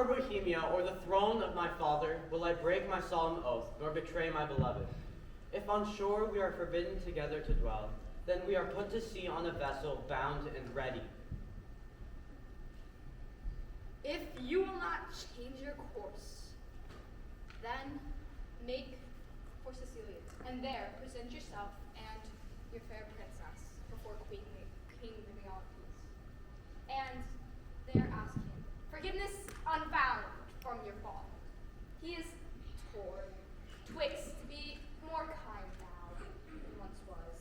for Bohemia or the throne of my father will I break my solemn oath, nor betray my beloved. If on shore we are forbidden together to dwell, then we are put to sea on a vessel bound and ready. If you will not change your course, then make for Sicilia, and there present yourself and your fair princess before King Leontines. And there ask him forgiveness unbound from your father. He is torn twixt to be more kind now than once was.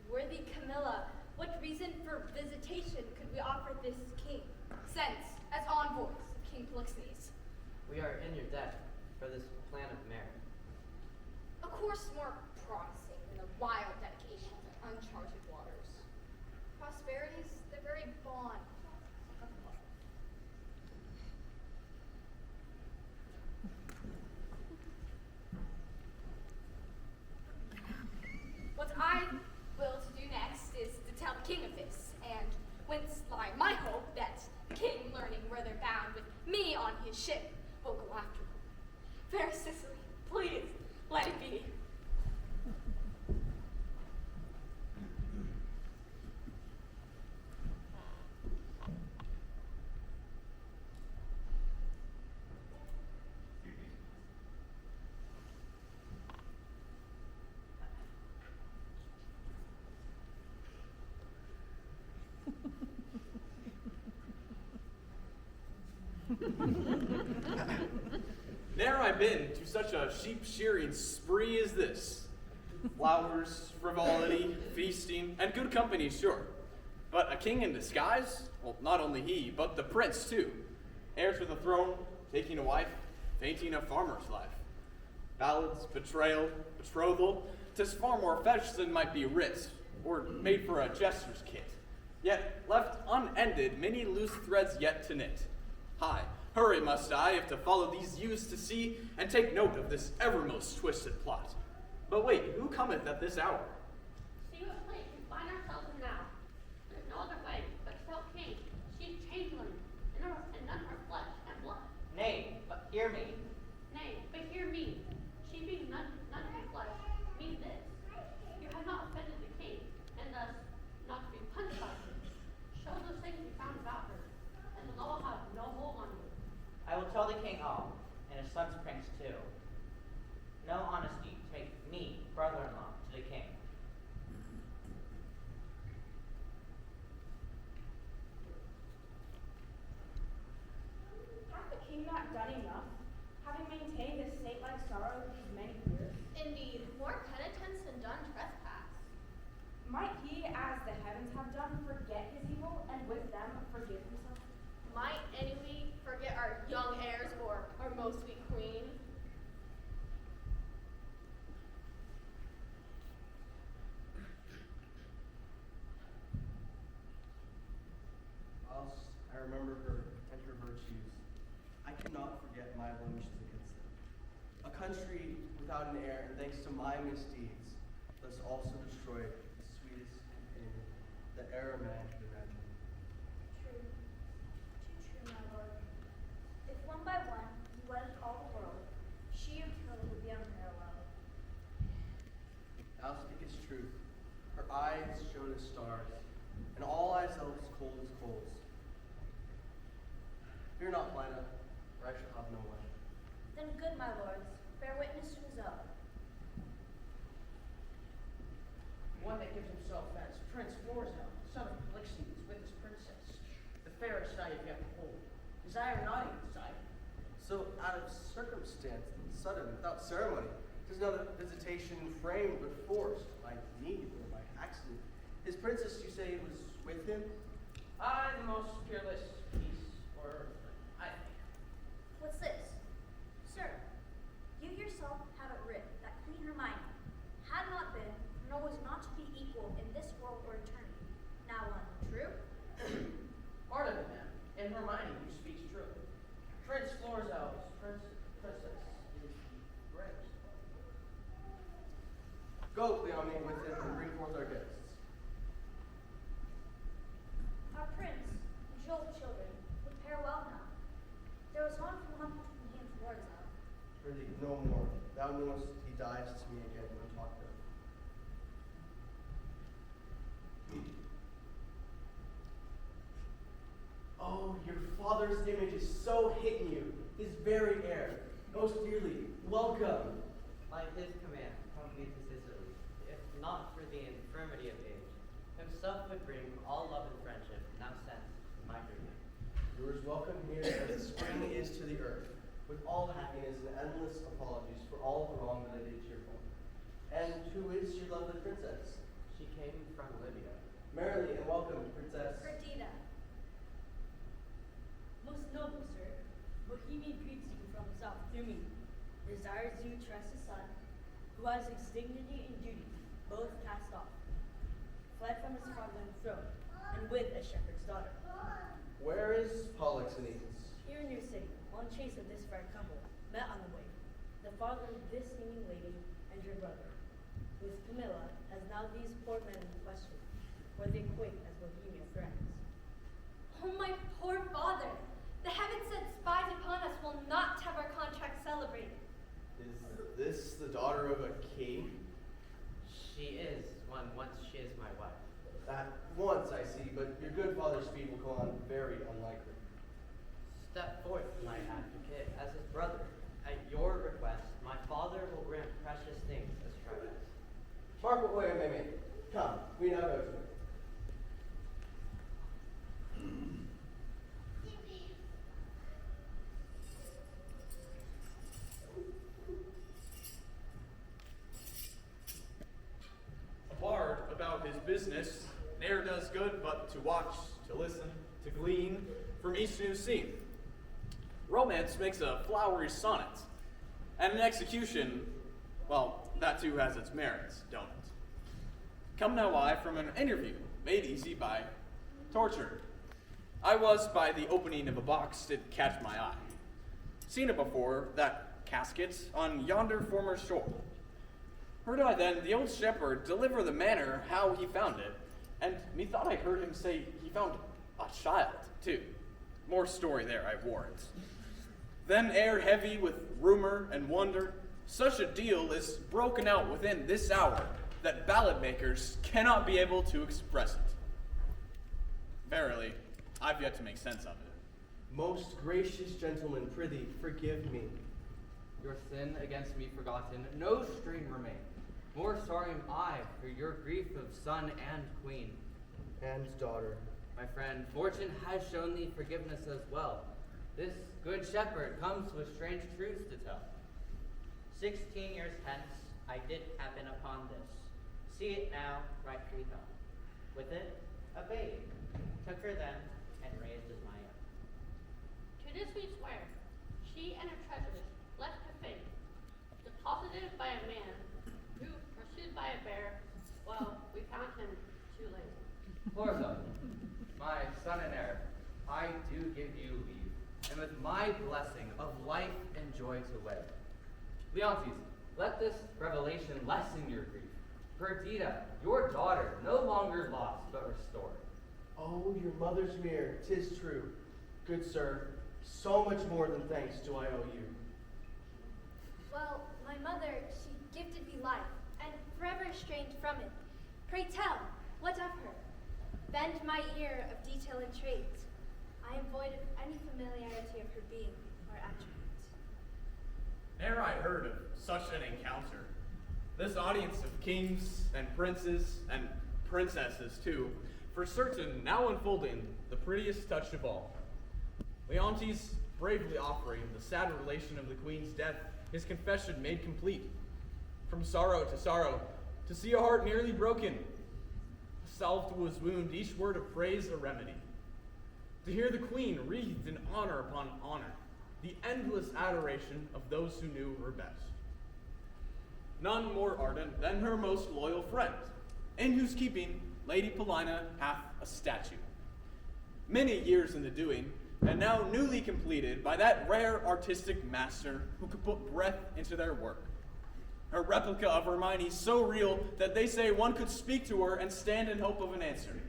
Worthy Camilla, what reason for visitation could we offer this king, sent as envoys of King Polixenes? We are in your debt for this plan of marriage. A course more promising than the wild dedications of uncharted waters. Prosperity is the very bond of love. What I will to do next is to tell the king of this, and whence lie my hope that the king, learning where they're bound with me on his ship, will go after them. Fair Sicily, please, let it be. Ne'er I been to such a sheep shearing spree as this. Flowers, frivolity, feasting, and good company, sure. But a king in disguise? Well, not only he, but the prince too. Heir to the throne, taking a wife, fainting a farmer's life. Ballads, betrayal, betrothal, 'tis far more fetched than might be writ, or made for a jester's kit. Yet left unended many loose threads yet to knit. Hi, hurry must I, if to follow these youths to see, and take note of this evermost twisted plot. But wait, who cometh at this hour? See what place we find ourselves in now. There's no other way but to tell king she's changeling, and none her flesh and blood. Nay, but hear me. Nay, but hear me. She being none her flesh means this. You have not offended the king, and thus not to be punished by him. Show those things we found about her, and the law will have no hold on you. I will tell the king all, and his son's prince too. No honesty take me, brother-in-law, to the king. Hath the king not done enough, having maintained this saint-like sorrow these many years? Indeed, more penitence than done trespass. Might he, as the heavens have done, forget his evil, and with them forgive himself? Might any we forget our young heirs or our most sweet queen? Whilst I remember her and her virtues, I cannot forget my blemishes against them. A country without an heir, and thanks to my misdeeds, thus also destroyed the sweetest companion that e'er a man could imagine. True, too true, my lord. If one by one you wedded all the world, she of Tilly would be unparalleled. Thou speakest truth. Her eyes shone as stars, and all eyes else cold as coals. Fear not, Plina, for I shall have no one. Then good, my lords, bear witness to his oath. One that gives himself as Prince Florizel, son of Polixenes, with his princess, the fairest I have yet behold. Desire not even desire. So out of circumstance, sudden, without ceremony, 'tis not a visitation framed but forced by need or by accident. His princess, you say, was with him? I, the most peerless piece, or I think. What's this? Sir, you yourself have it writ that Queen Hermione had not been, nor was not to be equal in this world or eternity. Now one, true? Pardon me, ma'am. In Hermione, who speaks true. Prince Florizel's princess is the greatest. Go, Cleone, with him and bring forth our guests. Our prince, and jewel of children, would pair well now. Prithee, no more. Thou knowest he dies to me again when talked of. Oh, your father's image is so hidden you, his very heir. Most dearly, welcome. By his command, come me to Sicily. If not for the infirmity of age, himself would bring all love and friendship now sent to my greeting. Yours welcome here as spring is to the earth, with all happiness and endless apologies for all the wrong that I did to your home. And who is your lovely princess? She came from Libya. Merrily and welcome, princess. Perdita. Most noble sir, Bohemian greets you from the south through me. Desires you trust his son, who has his dignity and duty both cast off, fled from his father's throne, and with a shepherd's daughter. Where is Polixenes? Here in your city, one chase of this fair couple, met on the way, the father of this seeming lady and your brother, with Camilla, as now these poor men in question, where they quake as Bohemian friends. Oh, my poor father! The heaven-sent spies upon us will not have our contract celebrated. Is this the daughter of a king? She is one once she is my wife. At once, I see, but your good father's speed will go on very unlikely. Step forth, my advocate, as his brother. At your request, my father will grant precious things as tributes. Mark what way I may make. Come, we now go to it. A bard about his business ne'er does good but to watch, to listen, to glean from each new scene. Romance makes a flowery sonnet, and an execution, well, that too has its merits, don't it? Come now I from an interview made easy by torture. I was by the opening of a box did catch my eye. Seen it before, that casket on yonder former shore. Heard I then the old shepherd deliver the manner how he found it, and methought I heard him say he found a child, too. More story there, I warrant. Then air heavy with rumor and wonder, such a deal is broken out within this hour that ballad makers cannot be able to express it. Verily, I've yet to make sense of it. Most gracious gentleman, prithee, forgive me. Your sin against me forgotten, no strain remain. More sorry am I for your grief of son and queen. And daughter. My friend, fortune has shown thee forgiveness as well. This good shepherd comes with strange truths to tell. 16 years hence, I did happen upon this. See it now, right Cretan. With it, a babe. Took her then, and raised as my own. To this we swear, she and her treasures left to fate, deposited by a man who, pursued by a bear, well, we found him too late. Florzo, my son and heir, I do give you leave, and with my blessing of life and joy to wed. Leontes, let this revelation lessen your grief. Perdita, your daughter, no longer lost, but restored. Oh, your mother's mirror, 'tis true. Good sir, so much more than thanks do I owe you. Well, my mother, she gifted me life, and forever estranged from it. Pray tell, what of her? Bend my ear of detail and traits. I am void of any familiarity of her being or attribute. Ne'er I heard of such an encounter. This audience of kings and princes and princesses too, for certain now unfolding the prettiest touch of all. Leontes bravely offering the sad relation of the queen's death, his confession made complete. From sorrow, to see a heart nearly broken. Salved to his wound, each word of praise a remedy. To hear the queen wreathed in honor upon honor, the endless adoration of those who knew her best. None more ardent than her most loyal friend, in whose keeping Lady Paulina hath a statue. Many years in the doing, and now newly completed by that rare artistic master who could put breath into their work. A replica of Hermione so real that they say one could speak to her and stand in hope of an answer.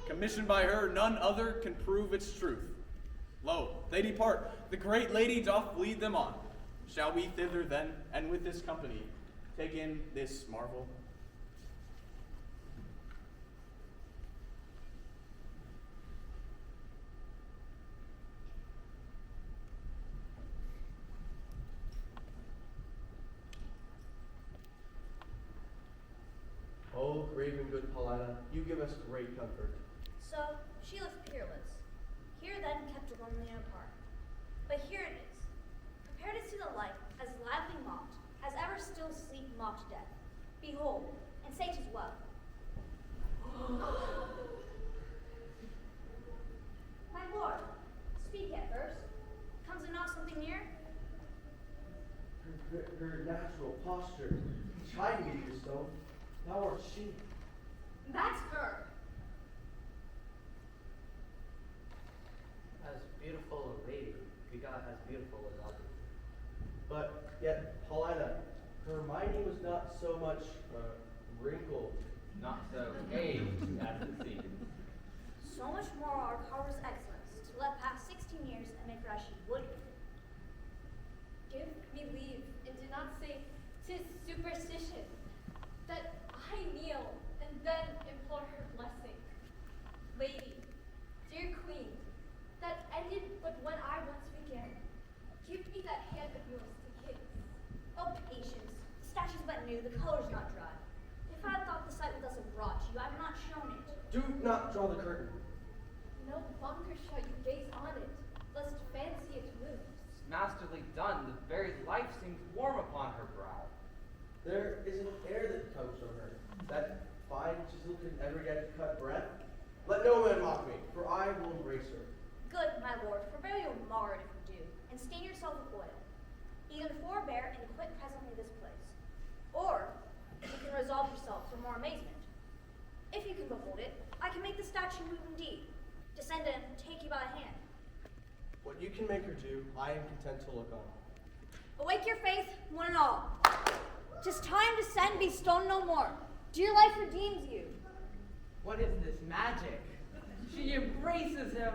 Commissioned by her, none other can prove its truth. Lo, they depart, the great lady doth lead them on. Shall we thither then, and with this company, take in this marvel? Oh, brave and good Paulina, you give us great comfort. So she looks peerless. Here then kept lonely and apart. But here it is, prepared to see the light, as lively mocked, as ever still sleep mocked death. Behold, and say 'tis well. My lord, speak at first. Comes it not something near? Her natural posture, chide me, dear stone. Thou art she. That's her. As beautiful a lady, we got as beautiful as others. But yet, Paulina, Hermione was not so much wrinkled. Not so aged as it seems. So much more our Carver's excellence, to let pass 16 years and make her as she would be. Give me leave, and do not say 'tis superstition, that I kneel and then implore her blessing. Lady, dear queen, that ended but when I once began. Give me that hand of yours to kiss. Oh, patience. The statue's but new, the color's not dry. If I had thought the sight would thus have brought you, I had not shown it. Do not draw the curtain. No longer shall you gaze on it, lest fancy it moves. Masterly done, the very life seems warm upon her brow. There is an air that comes from her, that fine chisel can never yet cut breath. Let no man mock me, for I will embrace her. Good, my lord, forbear your mar if you do, and stain yourself with oil. Either forbear and quit presently this place, or you can resolve yourself for more amazement. If you can behold it, I can make the statue move indeed, descend and take you by the hand. What you can make her do, I am content to look on. Awake your faith, one and all. 'Tis time to send, be stone no more. Dear life redeems you. What is this magic? She embraces him.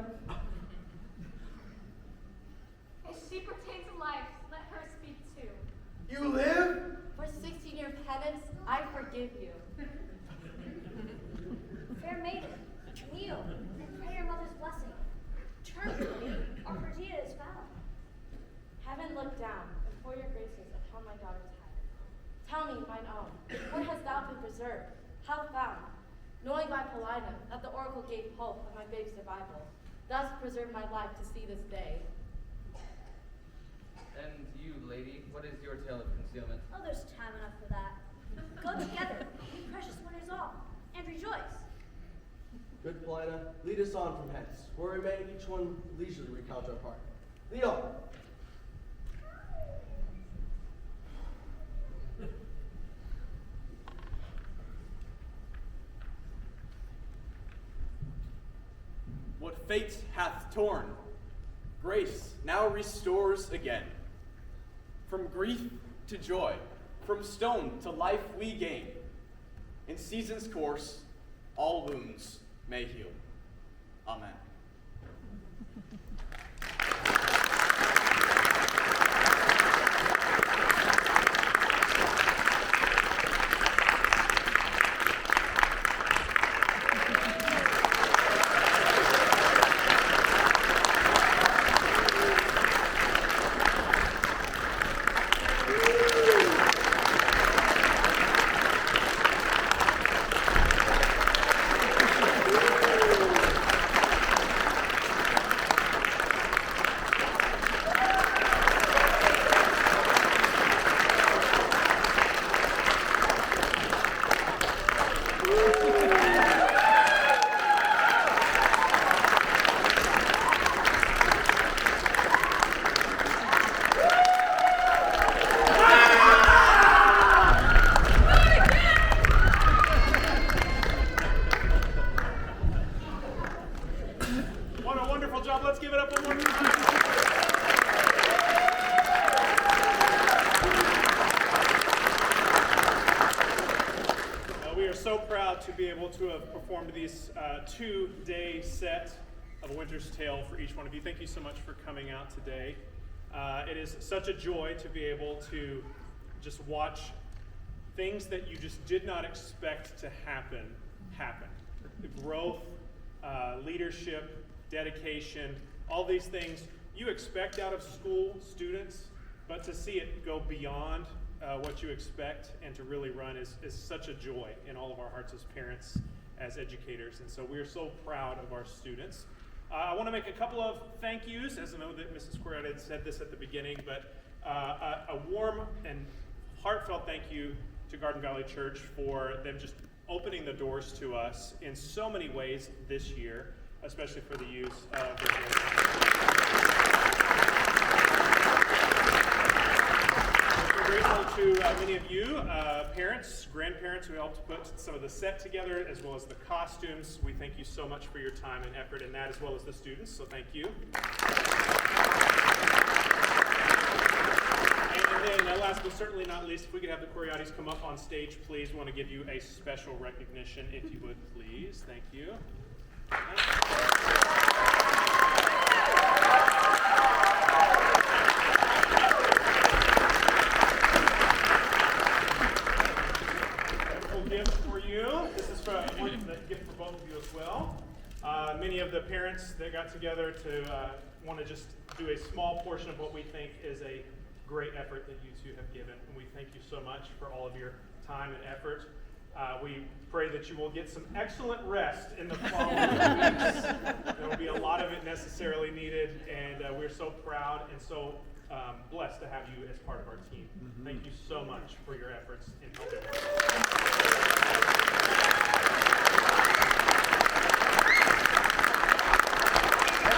If she pertains to life, let her speak too. You live? For 16-year penance, I forgive you. Fair maiden, kneel and pray your mother's blessing. Turn to me, or her deed is found. Heaven look down, and pour your graces upon my daughter's head. Tell me, mine own, where hast thou been preserved? How found? Knowing by Paulina that the oracle gave hope of my babe's survival, thus preserved my life to see this day. And you, lady, what is your tale of concealment? Oh, there's time enough for that. Go together, you precious winners all, and rejoice. Good Paulina, lead us on from hence, where we may each one leisurely recount our part. Lead on. What fate hath torn, grace now restores again. From grief to joy, from stone to life we gain. In season's course, all wounds may heal. Amen. To be able to have performed these 2-day set of A Winter's Tale for each one of you. Thank you so much for coming out today. It is such a joy to be able to just watch things that you just did not expect to happen. The growth, leadership, dedication, all these things you expect out of school students, but to see it go beyond what you expect and to really run is such a joy in all of our hearts as parents, as educators. And so we are so proud of our students. I want to make a couple of thank yous, as I know that Mrs. Correa had said this at the beginning, but a warm and heartfelt thank you to Garden Valley Church for them just opening the doors to us in so many ways this year, especially for the use of We're grateful to many of you, parents, grandparents who helped put some of the set together, as well as the costumes. We thank you so much for your time and effort in that, as well as the students, so thank you. And then last but certainly not least, if we could have the Coriotis come up on stage, please. We want to give you a special recognition, if you would, please. Thank you. Gift for you. This is a gift for both of you as well. Many of the parents that got together to want to just do a small portion of what we think is a great effort that you two have given, and we thank you so much for all of your time and effort. We pray that you will get some excellent rest in the following weeks. There will be a lot of it necessarily needed, and we're so proud and so blessed to have you as part of our team. Thank you so much for your efforts in helping us.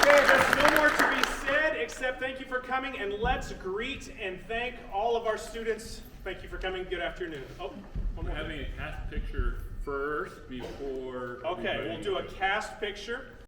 Okay, there's no more to be said except thank you for coming, and let's greet and thank all of our students. Thank you for coming. Good afternoon. Oh, one more. Having a cast picture first before. Okay, we'll do a cast picture.